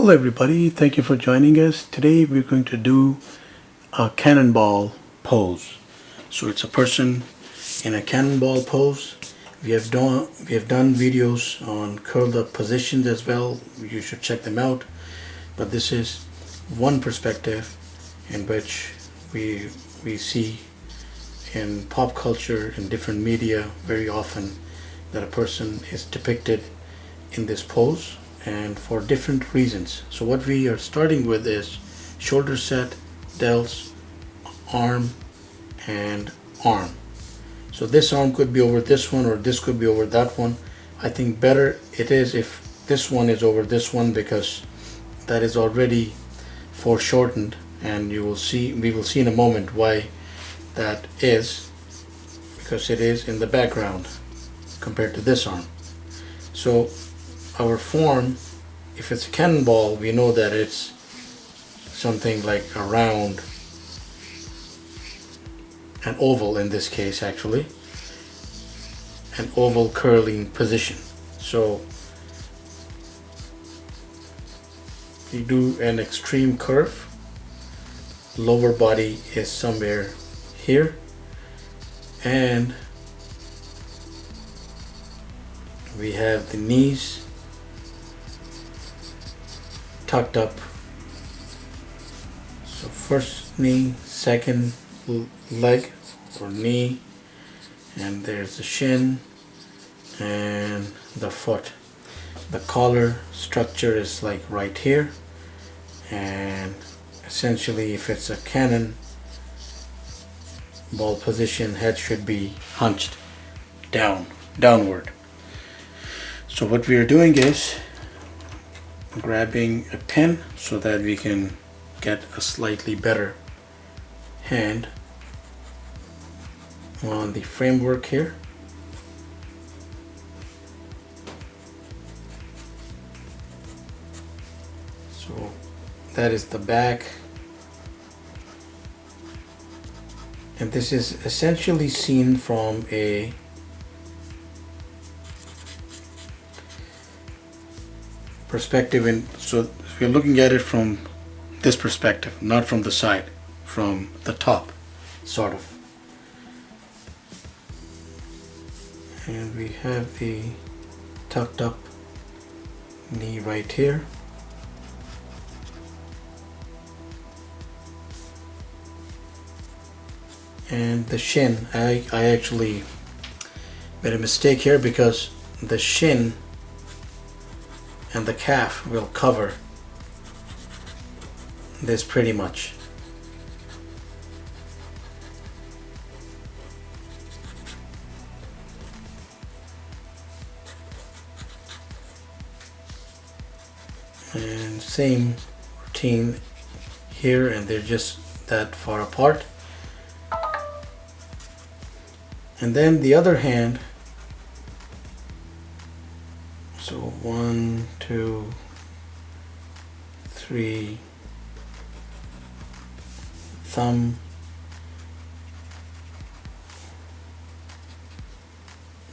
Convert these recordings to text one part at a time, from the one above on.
Hello everybody, thank you for joining us. Today we're going to do a cannonball pose. So it's a person in a cannonball pose. We have done videos on curled up positions as well. You should check them out. But this is one perspective in which we see in pop culture, in different media, very often that a person is depicted in this pose, and for different reasons. So what we are starting with is shoulder set, delts, arm, and arm. So this arm could be over this one, or this could be over that one. I think better it is if this one is over this one, because that is already foreshortened, and we will see in a moment why that is, because it is in the background compared to this arm. So our form, if it's a cannonball, we know that it's something like a round, an oval in this case, actually, an oval curling position. So we do an extreme curve. Lower body is somewhere here, and we have the knees tucked up. So first knee, second leg or knee, and there's the shin and the foot. The collar structure is like right here, and essentially if it's a cannon ball position, head should be hunched downward. So what we are doing is grabbing a pen so that we can get a slightly better hand on the framework here. So that is the back, and this is essentially seen from a perspective. So we're looking at it from this perspective, not from the side, from the top, sort of. And we have the tucked up knee right here. And the shin, I actually made a mistake here, because the shin and the calf will cover this pretty much. And same routine here, and they're just that far apart. And then the other hand, so 1, 2, 3, thumb,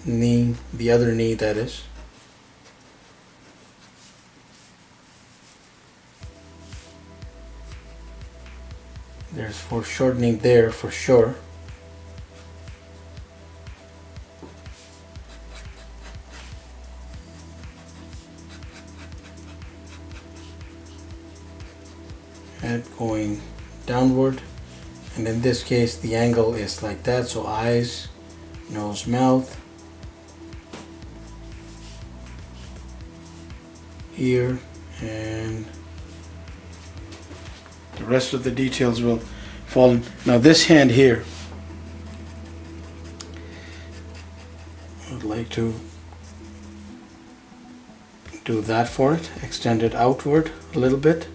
knee, the other knee that is, there's foreshortening there for sure. Head going downward, and in this case the angle is like that, so eyes, nose, mouth, ear, and the rest of the details will fall in. Now this hand here, I would like to do that for it, extend it outward a little bit.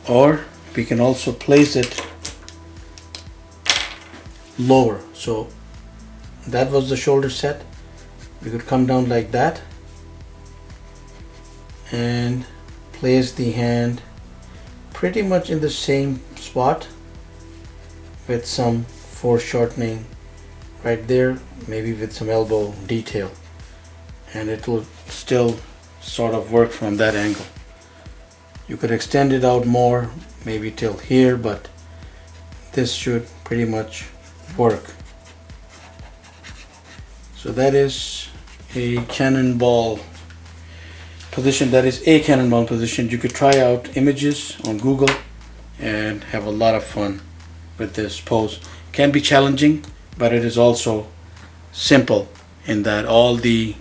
Or we can also place it lower. So that was the shoulder set. We could come down like that and place the hand pretty much in the same spot with some foreshortening right there, maybe with some elbow detail, and it will still sort of work from that angle. You could extend it out more, maybe till here, but this should pretty much work. So that is a cannonball position. That is a cannonball position. You could try out images on Google and have a lot of fun with this pose. Can be challenging, but it is also simple in that all the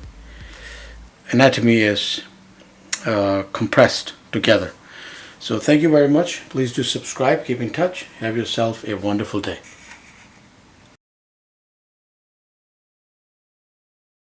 anatomy is compressed together. So thank you very much. Please do subscribe, keep in touch. Have yourself a wonderful day.